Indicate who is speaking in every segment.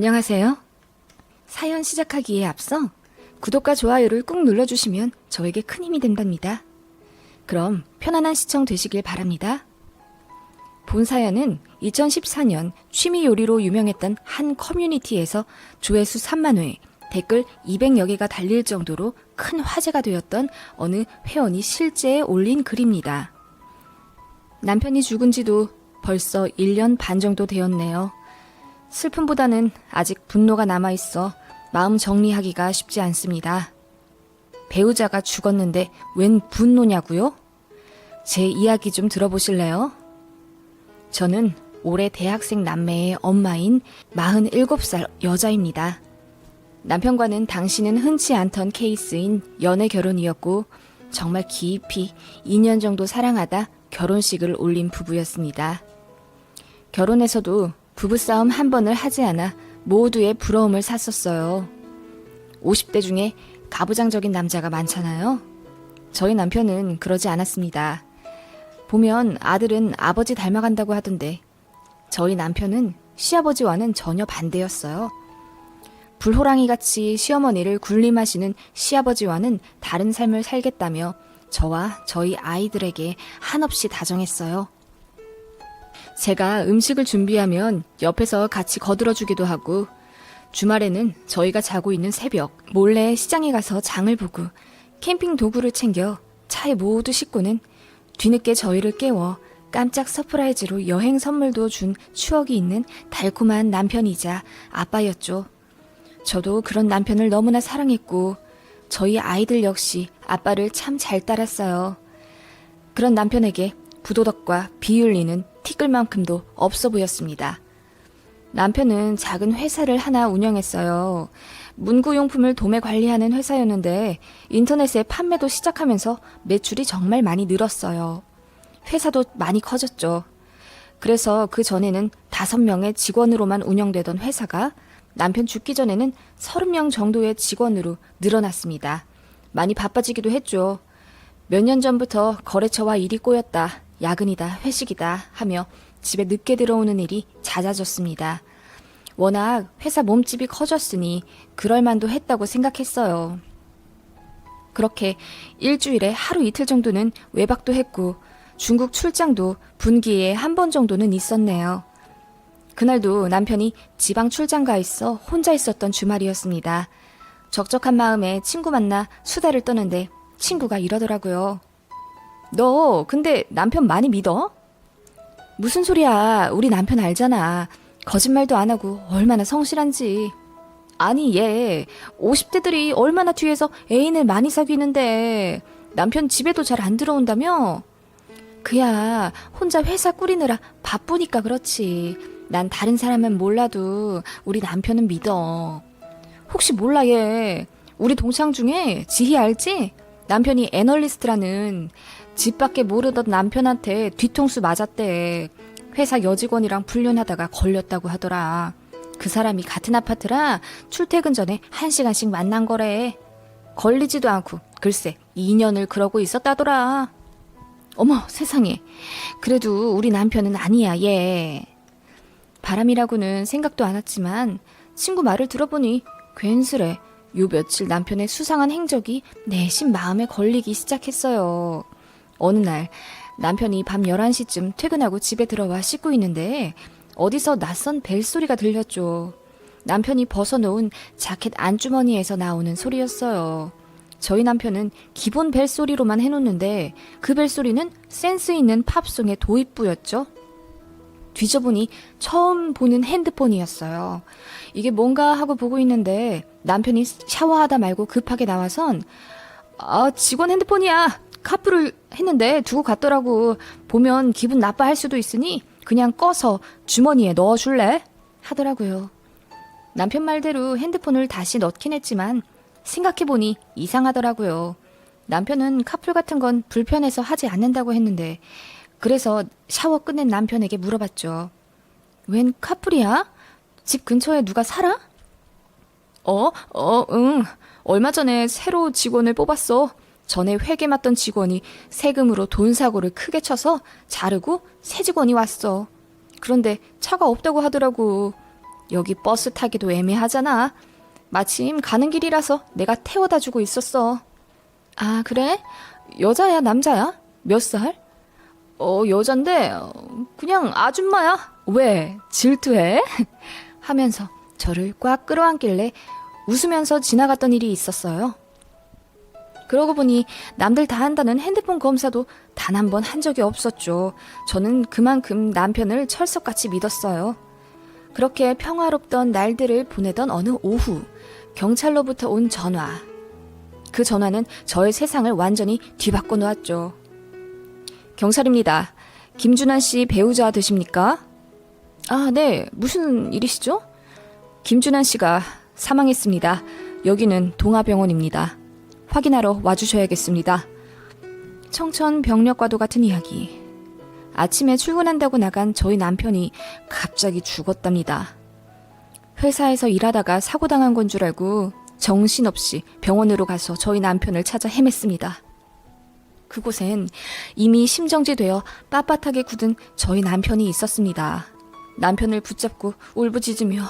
Speaker 1: 안녕하세요. 사연 시작하기에 앞서 구독과 좋아요를 꾹 눌러주시면 저에게 큰 힘이 된답니다. 그럼 편안한 시청 되시길 바랍니다. 본 사연은 2014년 취미 요리로 유명했던 한 커뮤니티에서 조회수 3만 회, 댓글 200여 개가 달릴 정도로 큰 화제가 되었던 어느 회원이 실제에 올린 글입니다. 남편이 죽은 지도 벌써 1년 반 정도 되었네요. 슬픔보다는 아직 분노가 남아있어 마음 정리하기가 쉽지 않습니다. 배우자가 죽었는데 웬 분노냐고요? 제 이야기 좀 들어보실래요? 저는 올해 대학생 남매의 엄마인 47살 여자입니다. 남편과는 당시는 흔치 않던 케이스인 연애 결혼이었고 정말 깊이 2년 정도 사랑하다 결혼식을 올린 부부였습니다. 결혼해서도 부부싸움 한 번을 하지 않아 모두의 부러움을 샀었어요. 50대 중에 가부장적인 남자가 많잖아요. 저희 남편은 그러지 않았습니다. 보면 아들은 아버지 닮아간다고 하던데 저희 남편은 시아버지와는 전혀 반대였어요. 불호랑이같이 시어머니를 군림하시는 시아버지와는 다른 삶을 살겠다며 저와 저희 아이들에게 한없이 다정했어요. 제가 음식을 준비하면 옆에서 같이 거들어주기도 하고 주말에는 저희가 자고 있는 새벽 몰래 시장에 가서 장을 보고 캠핑 도구를 챙겨 차에 모두 싣고는 뒤늦게 저희를 깨워 깜짝 서프라이즈로 여행 선물도 준 추억이 있는 달콤한 남편이자 아빠였죠. 저도 그런 남편을 너무나 사랑했고 저희 아이들 역시 아빠를 참 잘 따랐어요. 그런 남편에게 부도덕과 비윤리는 티끌만큼도 없어 보였습니다. 남편은 작은 회사를 하나 운영했어요. 문구용품을 도매 관리하는 회사였는데 인터넷에 판매도 시작하면서 매출이 정말 많이 늘었어요. 회사도 많이 커졌죠. 그래서 그 전에는 5명의 직원으로만 운영되던 회사가 남편 죽기 전에는 30명 정도의 직원으로 늘어났습니다. 많이 바빠지기도 했죠. 몇 년 전부터 거래처와 일이 꼬였다, 야근이다, 회식이다 하며 집에 늦게 들어오는 일이 잦아졌습니다. 워낙 회사 몸집이 커졌으니 그럴만도 했다고 생각했어요. 그렇게 일주일에 하루 이틀 정도는 외박도 했고 중국 출장도 분기에 한 번 정도는 있었네요. 그날도 남편이 지방 출장 가 있어 혼자 있었던 주말이었습니다. 적적한 마음에 친구 만나 수다를 떠는데 친구가 이러더라고요. 너 근데 남편 많이 믿어? 무슨 소리야. 우리 남편 알잖아. 거짓말도 안 하고 얼마나 성실한지. 아니 얘 50대들이 얼마나 뒤에서 애인을 많이 사귀는데 남편 집에도 잘 안 들어온다며? 그야 혼자 회사 꾸리느라 바쁘니까 그렇지. 난 다른 사람은 몰라도 우리 남편은 믿어. 혹시 몰라 얘. 우리 동창 중에 지희 알지? 남편이 애널리스트라는. 집 밖에 모르던 남편한테 뒤통수 맞았대. 회사 여직원이랑 불륜하다가 걸렸다고 하더라. 그 사람이 같은 아파트라 출퇴근 전에 1시간씩 만난 거래. 걸리지도 않고 글쎄 2년을 그러고 있었다더라. 어머 세상에. 그래도 우리 남편은 아니야 얘. 바람이라고는 생각도 않았지만 친구 말을 들어보니 괜스레 요 며칠 남편의 수상한 행적이 내심 마음에 걸리기 시작했어요. 어느 날 남편이 밤 11시쯤 퇴근하고 집에 들어와 씻고 있는데 어디서 낯선 벨소리가 들렸죠. 남편이 벗어놓은 자켓 안주머니에서 나오는 소리였어요. 저희 남편은 기본 벨소리로만 해놓는데 그 벨소리는 센스 있는 팝송의 도입부였죠. 뒤져보니 처음 보는 핸드폰이었어요. 이게 뭔가 하고 보고 있는데 남편이 샤워하다 말고 급하게 나와선 직원 핸드폰이야. 카풀을 했는데 두고 갔더라고. 보면 기분 나빠할 수도 있으니 그냥 꺼서 주머니에 넣어줄래? 하더라고요. 남편 말대로 핸드폰을 다시 넣긴 했지만 생각해보니 이상하더라고요. 남편은 카풀 같은 건 불편해서 하지 않는다고 했는데 그래서 샤워 끝낸 남편에게 물어봤죠. 웬 카풀이야? 집 근처에 누가 살아? 응. 얼마 전에 새로 직원을 뽑았어. 전에 회계 맡던 직원이 세금으로 돈 사고를 크게 쳐서 자르고 새 직원이 왔어. 그런데 차가 없다고 하더라고. 여기 버스 타기도 애매하잖아. 마침 가는 길이라서 내가 태워다 주고 있었어. 아, 그래? 여자야, 남자야? 몇 살? 여잔데 그냥 아줌마야. 왜? 질투해? 하면서 저를 꽉 끌어안길래 웃으면서 지나갔던 일이 있었어요. 그러고 보니 남들 다 한다는 핸드폰 검사도 단 한 번 한 적이 없었죠. 저는 그만큼 남편을 철석같이 믿었어요. 그렇게 평화롭던 날들을 보내던 어느 오후, 경찰로부터 온 전화. 그 전화는 저의 세상을 완전히 뒤바꿔 놓았죠. 경찰입니다. 김준환 씨 배우자 되십니까? 아, 네. 무슨 일이시죠? 김준환 씨가 사망했습니다. 여기는 동아병원입니다. 확인하러 와주셔야겠습니다. 청천벽력과도 같은 이야기. 아침에 출근한다고 나간 저희 남편이 갑자기 죽었답니다. 회사에서 일하다가 사고당한 건 줄 알고 정신없이 병원으로 가서 저희 남편을 찾아 헤맸습니다. 그곳엔 이미 심정지되어 빳빳하게 굳은 저희 남편이 있었습니다. 남편을 붙잡고 울부짖으며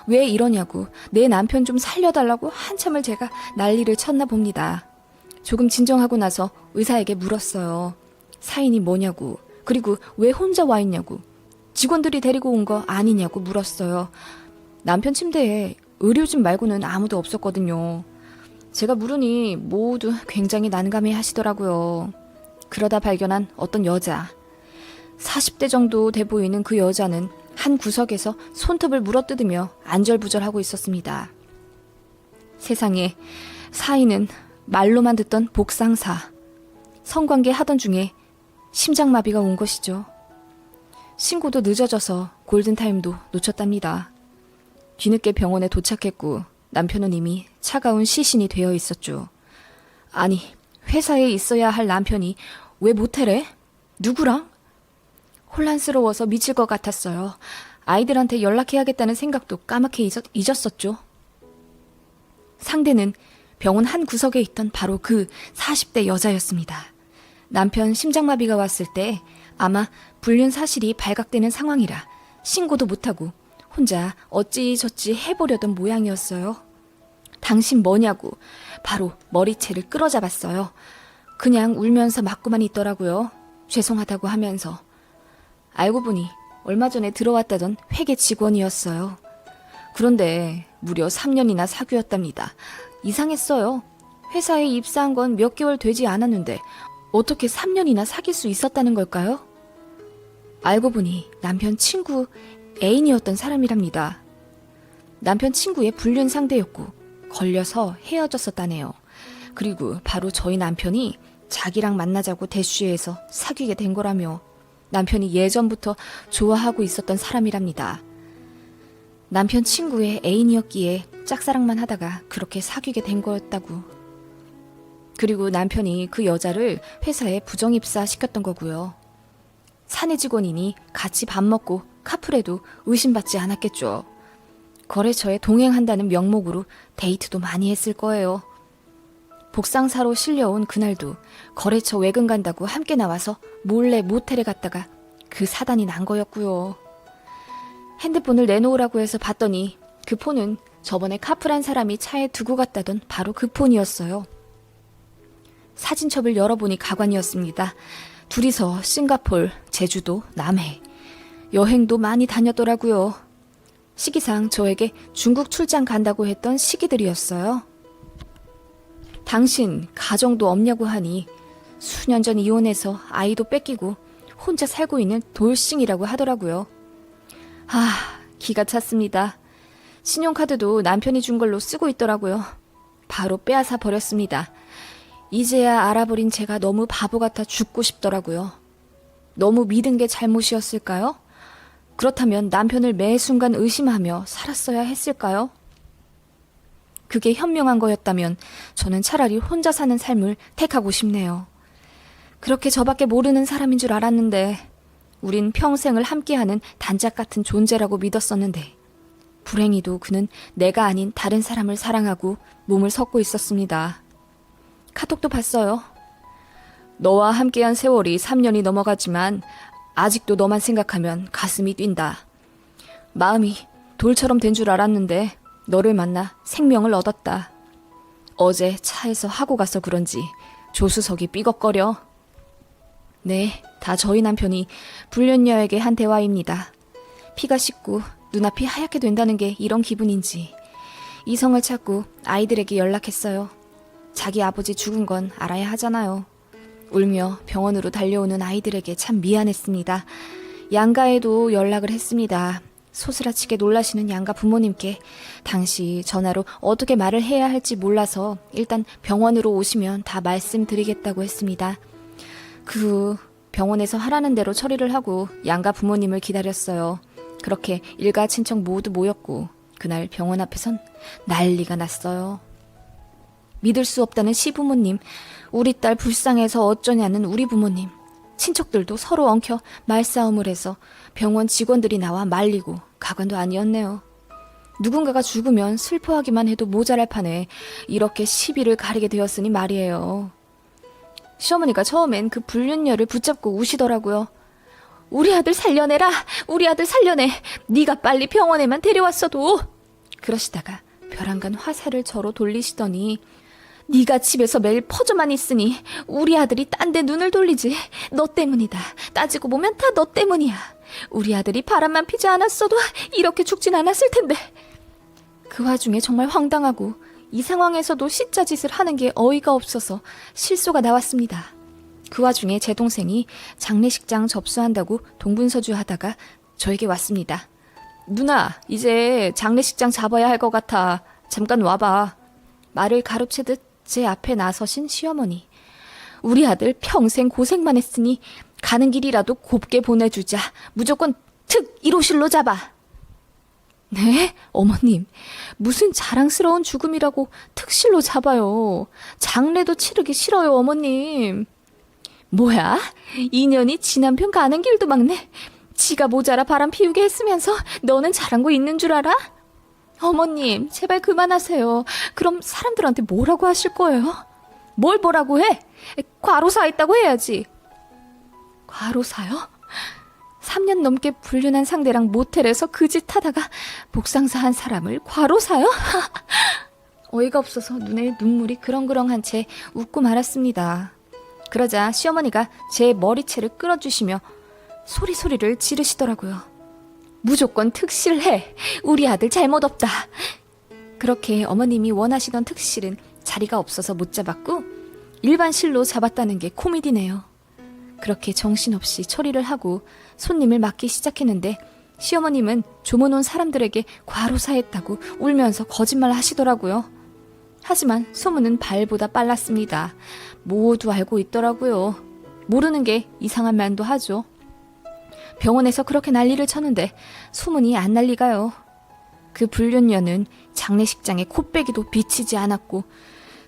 Speaker 1: 왜 이러냐고, 내 남편 좀 살려달라고 한참을 제가 난리를 쳤나 봅니다. 조금 진정하고 나서 의사에게 물었어요. 사인이 뭐냐고, 그리고 왜 혼자 와 있냐고, 직원들이 데리고 온 거 아니냐고 물었어요. 남편 침대에 의료진 말고는 아무도 없었거든요. 제가 물으니 모두 굉장히 난감해 하시더라고요. 그러다 발견한 어떤 여자. 40대 정도 돼 보이는 그 여자는 한 구석에서 손톱을 물어뜯으며 안절부절하고 있었습니다. 세상에, 사인은 말로만 듣던 복상사. 성관계 하던 중에 심장마비가 온 것이죠. 신고도 늦어져서 골든타임도 놓쳤답니다. 뒤늦게 병원에 도착했고 남편은 이미 차가운 시신이 되어 있었죠. 아니, 회사에 있어야 할 남편이 왜 모텔에? 누구랑? 혼란스러워서 미칠 것 같았어요. 아이들한테 연락해야겠다는 생각도 까맣게 잊었었죠. 상대는 병원 한 구석에 있던 바로 그 40대 여자였습니다. 남편 심장마비가 왔을 때 아마 불륜 사실이 발각되는 상황이라 신고도 못하고 혼자 어찌저찌 해보려던 모양이었어요. 당신 뭐냐고 바로 머리채를 끌어잡았어요. 그냥 울면서 맞고만 있더라고요. 죄송하다고 하면서. 알고 보니 얼마 전에 들어왔다던 회계 직원이었어요. 그런데 무려 3년이나 사귀었답니다. 이상했어요. 회사에 입사한 건 몇 개월 되지 않았는데 어떻게 3년이나 사귈 수 있었다는 걸까요? 알고 보니 남편 친구 애인이었던 사람이랍니다. 남편 친구의 불륜 상대였고 걸려서 헤어졌었다네요. 그리고 바로 저희 남편이 자기랑 만나자고 대쉬해서 사귀게 된 거라며 남편이 예전부터 좋아하고 있었던 사람이랍니다. 남편 친구의 애인이었기에 짝사랑만 하다가 그렇게 사귀게 된 거였다고. 그리고 남편이 그 여자를 회사에 부정입사 시켰던 거고요. 사내 직원이니 같이 밥 먹고 카풀해도 의심받지 않았겠죠. 거래처에 동행한다는 명목으로 데이트도 많이 했을 거예요. 복상사로 실려온 그날도 거래처 외근 간다고 함께 나와서 몰래 모텔에 갔다가 그 사단이 난 거였고요. 핸드폰을 내놓으라고 해서 봤더니 그 폰은 저번에 카풀한 사람이 차에 두고 갔다던 바로 그 폰이었어요. 사진첩을 열어보니 가관이었습니다. 둘이서 싱가폴, 제주도, 남해 여행도 많이 다녔더라고요. 시기상 저에게 중국 출장 간다고 했던 시기들이었어요. 당신 가정도 없냐고 하니 수년 전 이혼해서 아이도 뺏기고 혼자 살고 있는 돌싱이라고 하더라고요. 기가 찼습니다. 신용카드도 남편이 준 걸로 쓰고 있더라고요. 바로 빼앗아 버렸습니다. 이제야 알아버린 제가 너무 바보 같아 죽고 싶더라고요. 너무 믿은 게 잘못이었을까요? 그렇다면 남편을 매 순간 의심하며 살았어야 했을까요? 그게 현명한 거였다면 저는 차라리 혼자 사는 삶을 택하고 싶네요. 그렇게 저밖에 모르는 사람인 줄 알았는데 우린 평생을 함께하는 단짝 같은 존재라고 믿었었는데 불행히도 그는 내가 아닌 다른 사람을 사랑하고 몸을 섞고 있었습니다. 카톡도 봤어요. 너와 함께한 세월이 3년이 넘어갔지만 아직도 너만 생각하면 가슴이 뛴다. 마음이 돌처럼 된 줄 알았는데 너를 만나 생명을 얻었다. 어제 차에서 하고 가서 그런지 조수석이 삐걱거려. 네, 다 저희 남편이 불륜녀에게 한 대화입니다. 피가 식고 눈앞이 하얗게 된다는 게 이런 기분인지 이성을 찾고 아이들에게 연락했어요. 자기 아버지 죽은 건 알아야 하잖아요. 울며 병원으로 달려오는 아이들에게 참 미안했습니다. 양가에도 연락을 했습니다. 소스라치게 놀라시는 양가 부모님께 당시 전화로 어떻게 말을 해야 할지 몰라서 일단 병원으로 오시면 다 말씀드리겠다고 했습니다. 그 후 병원에서 하라는 대로 처리를 하고 양가 부모님을 기다렸어요. 그렇게 일가 친척 모두 모였고 그날 병원 앞에선 난리가 났어요. 믿을 수 없다는 시부모님, 우리 딸 불쌍해서 어쩌냐는 우리 부모님, 친척들도 서로 엉켜 말싸움을 해서 병원 직원들이 나와 말리고 가관도 아니었네요. 누군가가 죽으면 슬퍼하기만 해도 모자랄 판에 이렇게 시비를 가리게 되었으니 말이에요. 시어머니가 처음엔 그 불륜녀를 붙잡고 우시더라고요. 우리 아들 살려내라! 우리 아들 살려내! 네가 빨리 병원에만 데려왔어도! 그러시다가 벼랑간 화살을 저로 돌리시더니 네가 집에서 매일 퍼져만 있으니 우리 아들이 딴 데 눈을 돌리지. 너 때문이다. 따지고 보면 다 너 때문이야. 우리 아들이 바람만 피지 않았어도 이렇게 죽진 않았을 텐데. 그 와중에 정말 황당하고 이 상황에서도 시짜짓을 하는 게 어이가 없어서 실소가 나왔습니다. 그 와중에 제 동생이 장례식장 접수한다고 동분서주 하다가 저에게 왔습니다. 누나, 이제 장례식장 잡아야 할 것 같아. 잠깐 와봐. 말을 가로채듯 제 앞에 나서신 시어머니. 우리 아들 평생 고생만 했으니 가는 길이라도 곱게 보내주자. 무조건 특 1호실로 잡아. 네? 어머님, 무슨 자랑스러운 죽음이라고 특실로 잡아요. 장례도 치르기 싫어요, 어머님. 뭐야? 인연이 지 남편 가는 길도 막네. 지가 모자라 바람 피우게 했으면서 너는 잘한 거 있는 줄 알아? 어머님, 제발 그만하세요. 그럼 사람들한테 뭐라고 하실 거예요? 뭘 뭐라고 해? 과로사했다고 해야지. 과로사요? 3년 넘게 불륜한 상대랑 모텔에서 그 짓 하다가 복상사 한 사람을 과로사요? 어이가 없어서 눈에 눈물이 그렁그렁한 채 웃고 말았습니다. 그러자 시어머니가 제 머리채를 끌어주시며 소리소리를 지르시더라고요. 무조건 특실해. 우리 아들 잘못 없다. 그렇게 어머님이 원하시던 특실은 자리가 없어서 못 잡았고 일반 실로 잡았다는 게 코미디네요. 그렇게 정신없이 처리를 하고 손님을 맡기 시작했는데 시어머님은 조문 온 사람들에게 과로사했다고 울면서 거짓말 하시더라고요. 하지만 소문은 발보다 빨랐습니다. 모두 알고 있더라고요. 모르는 게 이상한 말도 하죠. 병원에서 그렇게 난리를 쳤는데 소문이 안 날 리가요. 그 불륜녀는 장례식장에 코빼기도 비치지 않았고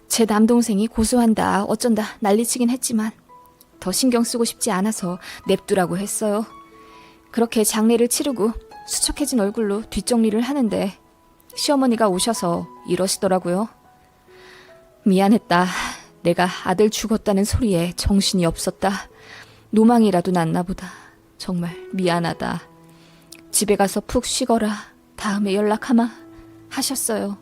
Speaker 1: 제 남동생이 고소한다 어쩐다 난리치긴 했지만 더 신경 쓰고 싶지 않아서 냅두라고 했어요. 그렇게 장례를 치르고 수척해진 얼굴로 뒷정리를 하는데 시어머니가 오셔서 이러시더라고요. 미안했다. 내가 아들 죽었다는 소리에 정신이 없었다. 노망이라도 났나 보다. 정말 미안하다. 집에 가서 푹 쉬거라. 다음에 연락하마 하셨어요.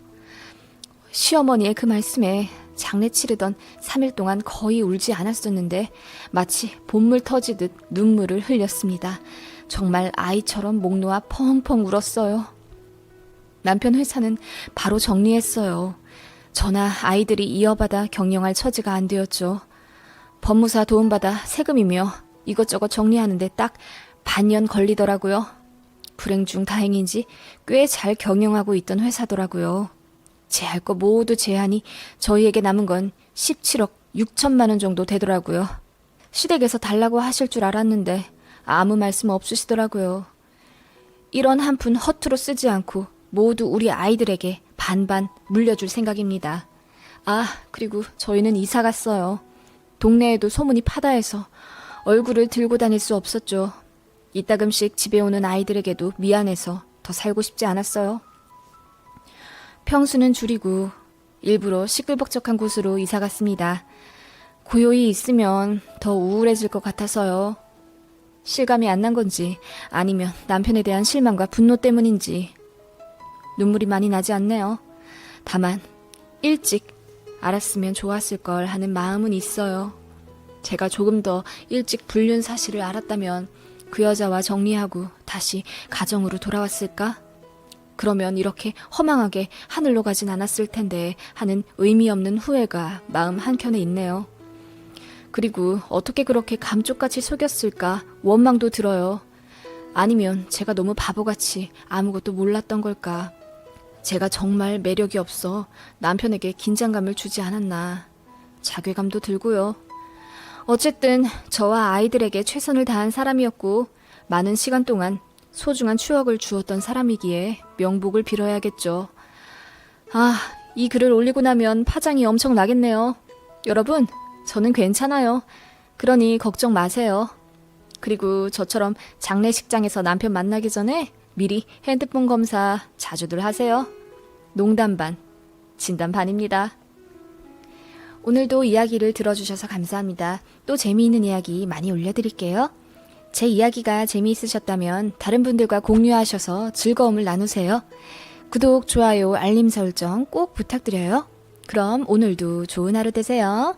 Speaker 1: 시어머니의 그 말씀에 장례 치르던 3일 동안 거의 울지 않았었는데 마치 봇물 터지듯 눈물을 흘렸습니다. 정말 아이처럼 목 놓아 펑펑 울었어요. 남편 회사는 바로 정리했어요. 저나 아이들이 이어받아 경영할 처지가 안 되었죠. 법무사 도움받아 세금이며 이것저것 정리하는데 딱 반년 걸리더라고요. 불행 중 다행인지 꽤 잘 경영하고 있던 회사더라고요. 제할 거 모두 제하니 저희에게 남은 건 17억 6천만 원 정도 되더라고요. 시댁에서 달라고 하실 줄 알았는데 아무 말씀 없으시더라고요. 이런 한 푼 허투루 쓰지 않고 모두 우리 아이들에게 반반 물려줄 생각입니다. 아, 그리고 저희는 이사 갔어요. 동네에도 소문이 파다해서 얼굴을 들고 다닐 수 없었죠. 이따금씩 집에 오는 아이들에게도 미안해서 더 살고 싶지 않았어요. 평수는 줄이고 일부러 시끌벅적한 곳으로 이사 갔습니다. 고요히 있으면 더 우울해질 것 같아서요. 실감이 안 난 건지 아니면 남편에 대한 실망과 분노 때문인지 눈물이 많이 나지 않네요. 다만 일찍 알았으면 좋았을 걸 하는 마음은 있어요. 제가 조금 더 일찍 불륜 사실을 알았다면 그 여자와 정리하고 다시 가정으로 돌아왔을까? 그러면 이렇게 허망하게 하늘로 가진 않았을 텐데 하는 의미 없는 후회가 마음 한켠에 있네요. 그리고 어떻게 그렇게 감쪽같이 속였을까 원망도 들어요. 아니면 제가 너무 바보같이 아무것도 몰랐던 걸까? 제가 정말 매력이 없어 남편에게 긴장감을 주지 않았나? 자괴감도 들고요. 어쨌든 저와 아이들에게 최선을 다한 사람이었고 많은 시간 동안 소중한 추억을 주었던 사람이기에 명복을 빌어야겠죠. 아, 이 글을 올리고 나면 파장이 엄청 나겠네요. 여러분, 저는 괜찮아요. 그러니 걱정 마세요. 그리고 저처럼 장례식장에서 남편 만나기 전에 미리 핸드폰 검사 자주들 하세요. 농담 반, 진담 반입니다. 오늘도 이야기를 들어주셔서 감사합니다. 또 재미있는 이야기 많이 올려드릴게요. 제 이야기가 재미있으셨다면 다른 분들과 공유하셔서 즐거움을 나누세요. 구독, 좋아요, 알림 설정 꼭 부탁드려요. 그럼 오늘도 좋은 하루 되세요.